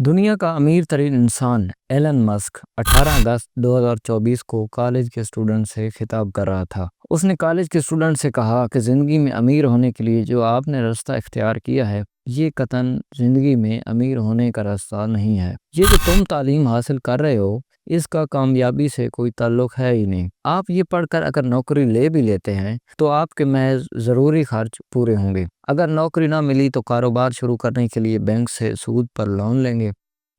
دنیا کا امیر ترین انسان ایلن مسک 18 اگست 2024 کو کالج کے اسٹوڈنٹ سے خطاب کر رہا تھا۔ اس نے کالج کے اسٹوڈنٹ سے کہا کہ زندگی میں امیر ہونے کے لیے جو آپ نے راستہ اختیار کیا ہے یہ قطعاً زندگی میں امیر ہونے کا راستہ نہیں ہے۔ یہ جو تم تعلیم حاصل کر رہے ہو اس کا کامیابی سے کوئی تعلق ہے ہی نہیں۔ آپ یہ پڑھ کر اگر نوکری لے بھی لیتے ہیں تو آپ کے محض ضروری خرچ پورے ہوں گے۔ اگر نوکری نہ ملی تو کاروبار شروع کرنے کے لیے بینک سے سود پر لون لیں گے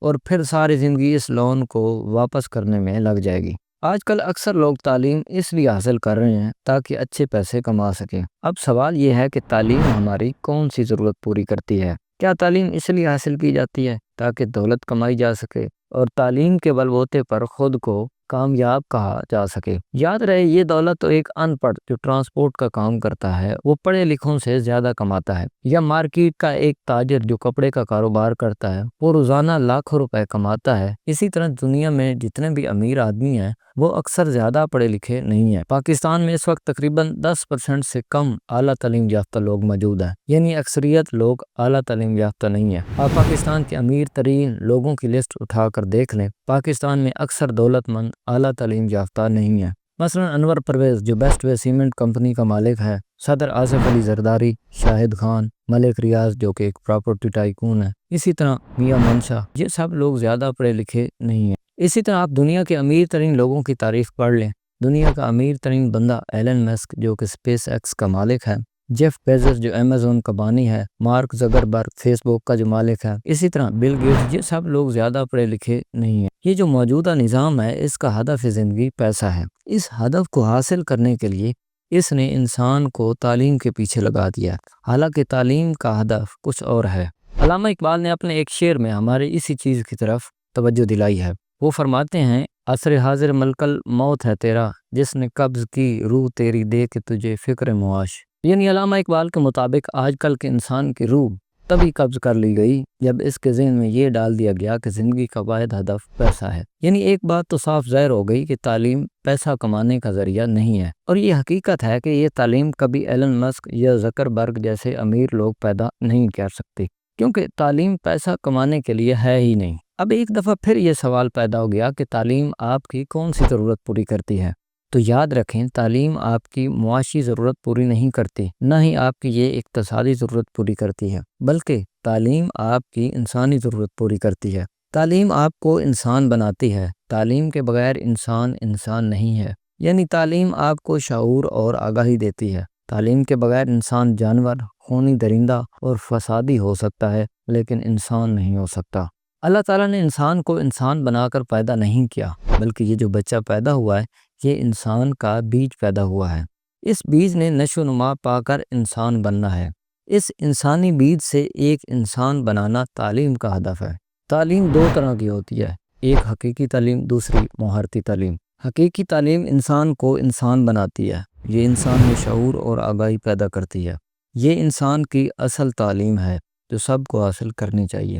اور پھر ساری زندگی اس لون کو واپس کرنے میں لگ جائے گی۔ آج کل اکثر لوگ تعلیم اس لیے حاصل کر رہے ہیں تاکہ اچھے پیسے کما سکیں۔ اب سوال یہ ہے کہ تعلیم ہماری کون سی ضرورت پوری کرتی ہے؟ کیا تعلیم اس لیے حاصل کی جاتی ہے تاکہ دولت کمائی جا سکے اور تعلیم کے بل بوتے پر خود کو کامیاب کہا جا سکے؟ یاد رہے یہ دولت تو ایک ان پڑھ جو ٹرانسپورٹ کا کام کرتا ہے وہ پڑھے لکھوں سے زیادہ کماتا ہے، یا مارکیٹ کا ایک تاجر جو کپڑے کا کاروبار کرتا ہے وہ روزانہ لاکھوں روپے کماتا ہے۔ اسی طرح دنیا میں جتنے بھی امیر آدمی ہیں وہ اکثر زیادہ پڑھے لکھے نہیں ہیں۔ پاکستان میں اس وقت تقریباً 10% سے کم اعلیٰ تعلیم یافتہ لوگ موجود ہیں، یعنی اکثریت لوگ اعلیٰ تعلیم یافتہ نہیں ہیں۔ آپ پاکستان کے امیر ترین لوگوں کی لسٹ اٹھا کر دیکھ لیں، پاکستان میں اکثر دولت مند اعلیٰ تعلیم یافتہ نہیں ہیں۔ مثلا انور پرویز جو بیسٹ وے سیمنٹ کمپنی کا مالک ہے، صدر آصف علی زرداری، شاہد خان، ملک ریاض جو کہ ایک پراپرٹی ٹائکون ہے، اسی طرح میاں منشا، یہ سب لوگ زیادہ پڑھے لکھے نہیں ہیں۔ اسی طرح آپ دنیا کے امیر ترین لوگوں کی تعریف پڑھ لیں۔ دنیا کا امیر ترین بندہ ایلن مسک جو کہ اسپیس ایکس کا مالک ہے، جیف بیزوس جو امیزون کا بانی ہے، مارک زکربرگ فیس بک کا جو مالک ہے، اسی طرح بل گیٹس، یہ سب لوگ زیادہ پڑھے لکھے نہیں ہیں۔ یہ جو موجودہ نظام ہے اس کا ہدف زندگی پیسہ ہے۔ اس ہدف کو حاصل کرنے کے لیے اس نے انسان کو تعلیم کے پیچھے لگا دیا، حالانکہ تعلیم کا ہدف کچھ اور ہے۔ علامہ اقبال نے اپنے ایک شعر میں ہمارے اسی چیز کی طرف توجہ دلائی ہے۔ وہ فرماتے ہیں، عصر حاضر ملکل موت ہے تیرا، جس نے قبض کی روح تیری دے کے تجھے فکر معاش۔ یعنی علامہ اقبال کے مطابق آج کل کے انسان کی روح تبھی قبض کر لی گئی جب اس کے ذہن میں یہ ڈال دیا گیا کہ زندگی کا واحد ہدف پیسہ ہے۔ یعنی ایک بات تو صاف ظاہر ہو گئی کہ تعلیم پیسہ کمانے کا ذریعہ نہیں ہے، اور یہ حقیقت ہے کہ یہ تعلیم کبھی ایلن مسک یا زکربرگ جیسے امیر لوگ پیدا نہیں کر سکتے، کیونکہ تعلیم پیسہ کمانے کے لیے ہے ہی نہیں۔ اب ایک دفعہ پھر یہ سوال پیدا ہو گیا کہ تعلیم آپ کی کون سی ضرورت پوری کرتی ہے؟ تو یاد رکھیں تعلیم آپ کی معاشی ضرورت پوری نہیں کرتی، نہ ہی آپ کی یہ اقتصادی ضرورت پوری کرتی ہے، بلکہ تعلیم آپ کی انسانی ضرورت پوری کرتی ہے۔ تعلیم آپ کو انسان بناتی ہے۔ تعلیم کے بغیر انسان انسان نہیں ہے۔ یعنی تعلیم آپ کو شعور اور آگاہی دیتی ہے۔ تعلیم کے بغیر انسان جانور، خونی درندہ اور فسادی ہو سکتا ہے لیکن انسان نہیں ہو سکتا۔ اللہ تعالیٰ نے انسان کو انسان بنا کر پیدا نہیں کیا، بلکہ یہ جو بچہ پیدا ہوا ہے یہ انسان کا بیج پیدا ہوا ہے۔ اس بیج نے نشو و نما پا کر انسان بننا ہے۔ اس انسانی بیج سے ایک انسان بنانا تعلیم کا ہدف ہے۔ تعلیم دو طرح کی ہوتی ہے، ایک حقیقی تعلیم، دوسری مہارتی تعلیم۔ حقیقی تعلیم انسان کو انسان بناتی ہے، یہ انسان میں شعور اور آگاہی پیدا کرتی ہے۔ یہ انسان کی اصل تعلیم ہے جو سب کو حاصل کرنی چاہیے۔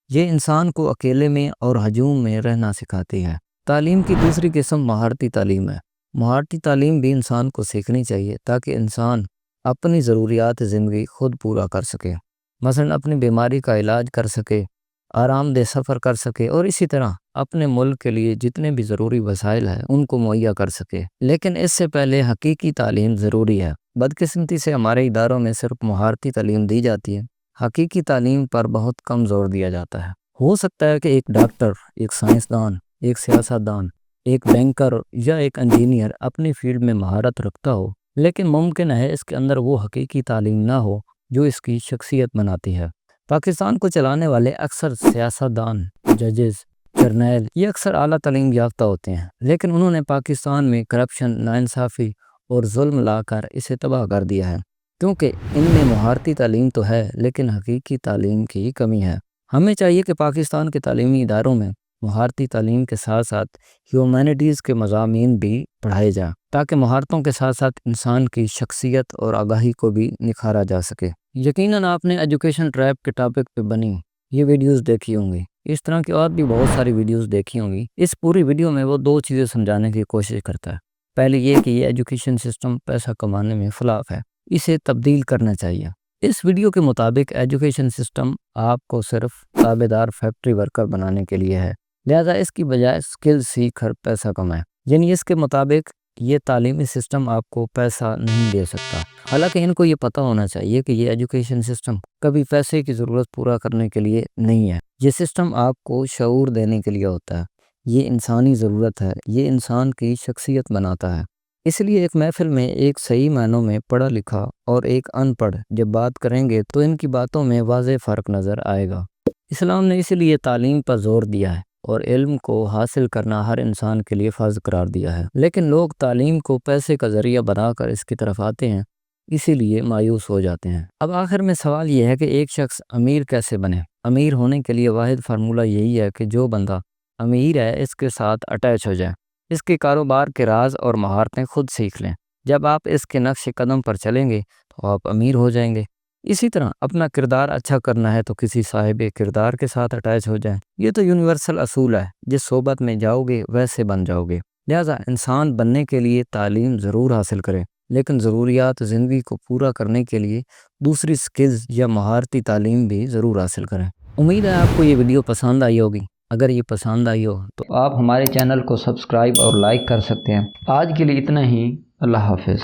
یہ انسان کو اکیلے میں اور ہجوم میں رہنا سکھاتی ہے۔ تعلیم کی دوسری قسم مہارتی تعلیم ہے۔ مہارتی تعلیم بھی انسان کو سیکھنی چاہیے تاکہ انسان اپنی ضروریات زندگی خود پورا کر سکے، مثلا اپنی بیماری کا علاج کر سکے، آرام دہ سفر کر سکے، اور اسی طرح اپنے ملک کے لیے جتنے بھی ضروری وسائل ہیں ان کو مہیا کر سکے۔ لیکن اس سے پہلے حقیقی تعلیم ضروری ہے۔ بدقسمتی سے ہمارے اداروں میں صرف مہارتی تعلیم دی جاتی ہے، حقیقی تعلیم پر بہت کم زور دیا جاتا ہے۔ ہو سکتا ہے کہ ایک ڈاکٹر، ایک سائنسدان، ایک سیاستدان، ایک بینکر یا ایک انجینئر اپنی فیلڈ میں مہارت رکھتا ہو، لیکن ممکن ہے اس کے اندر وہ حقیقی تعلیم نہ ہو جو اس کی شخصیت بناتی ہے۔ پاکستان کو چلانے والے اکثر سیاستدان، ججز، جرنیل یہ اکثر اعلیٰ تعلیم یافتہ ہوتے ہیں، لیکن انہوں نے پاکستان میں کرپشن، ناانصافی اور ظلم لا کر اسے تباہ کر دیا ہے، کیونکہ ان میں مہارتی تعلیم تو ہے لیکن حقیقی تعلیم کی کمی ہے۔ ہمیں چاہیے کہ پاکستان کے تعلیمی اداروں میں مہارتی تعلیم کے ساتھ ساتھ ہیومینٹیز کے مضامین بھی پڑھائے جائیں تاکہ مہارتوں کے ساتھ ساتھ انسان کی شخصیت اور آگاہی کو بھی نکھارا جا سکے۔ یقیناً آپ نے ایجوکیشن ٹریپ کے ٹاپک پہ بنی یہ ویڈیوز دیکھی ہوں گی، اس طرح کی اور بھی بہت ساری ویڈیوز دیکھی ہوں گی۔ اس پوری ویڈیو میں وہ دو چیزیں سمجھانے کی کوشش کرتا ہے۔ پہلے یہ کہ یہ ایجوکیشن سسٹم پیسہ کمانے میں خلاف ہے، اسے تبدیل کرنا چاہیے۔ اس ویڈیو کے مطابق ایجوکیشن سسٹم آپ کو صرف تابع دار فیکٹری ورکر بنانے کے لیے ہے، لہذا اس کی بجائے اسکل سیکھ کر پیسہ کمائیں۔ یعنی اس کے مطابق یہ تعلیمی سسٹم آپ کو پیسہ نہیں دے سکتا۔ حالانکہ ان کو یہ پتہ ہونا چاہیے کہ یہ ایجوکیشن سسٹم کبھی پیسے کی ضرورت پورا کرنے کے لیے نہیں ہے۔ یہ سسٹم آپ کو شعور دینے کے لیے ہوتا ہے، یہ انسانی ضرورت ہے، یہ انسان کی شخصیت بناتا ہے۔ اس لیے ایک محفل میں ایک صحیح معنوں میں پڑھا لکھا اور ایک ان پڑھ جب بات کریں گے تو ان کی باتوں میں واضح فرق نظر آئے گا۔ اسلام نے اس لیے تعلیم پر زور دیا ہے اور علم کو حاصل کرنا ہر انسان کے لیے فرض قرار دیا ہے، لیکن لوگ تعلیم کو پیسے کا ذریعہ بنا کر اس کی طرف آتے ہیں، اسی لیے مایوس ہو جاتے ہیں۔ اب آخر میں سوال یہ ہے کہ ایک شخص امیر کیسے بنے؟ امیر ہونے کے لیے واحد فارمولہ یہی ہے کہ جو بندہ امیر ہے اس کے ساتھ اٹیچ ہو جائے، اس کے کاروبار کے راز اور مہارتیں خود سیکھ لیں۔ جب آپ اس کے نقش قدم پر چلیں گے تو آپ امیر ہو جائیں گے۔ اسی طرح اپنا کردار اچھا کرنا ہے تو کسی صاحب کردار کے ساتھ اٹیچ ہو جائیں۔ یہ تو یونیورسل اصول ہے، جس صحبت میں جاؤ گے ویسے بن جاؤ گے۔ لہٰذا انسان بننے کے لیے تعلیم ضرور حاصل کرے، لیکن ضروریات زندگی کو پورا کرنے کے لیے دوسری سکلز یا مہارتی تعلیم بھی ضرور حاصل کریں۔ امید ہے آپ کو یہ ویڈیو پسند آئی ہوگی۔ اگر یہ پسند آئی ہو تو آپ ہمارے چینل کو سبسکرائب اور لائک کر سکتے ہیں۔ آج کے لیے اتنا ہی۔ اللہ حافظ۔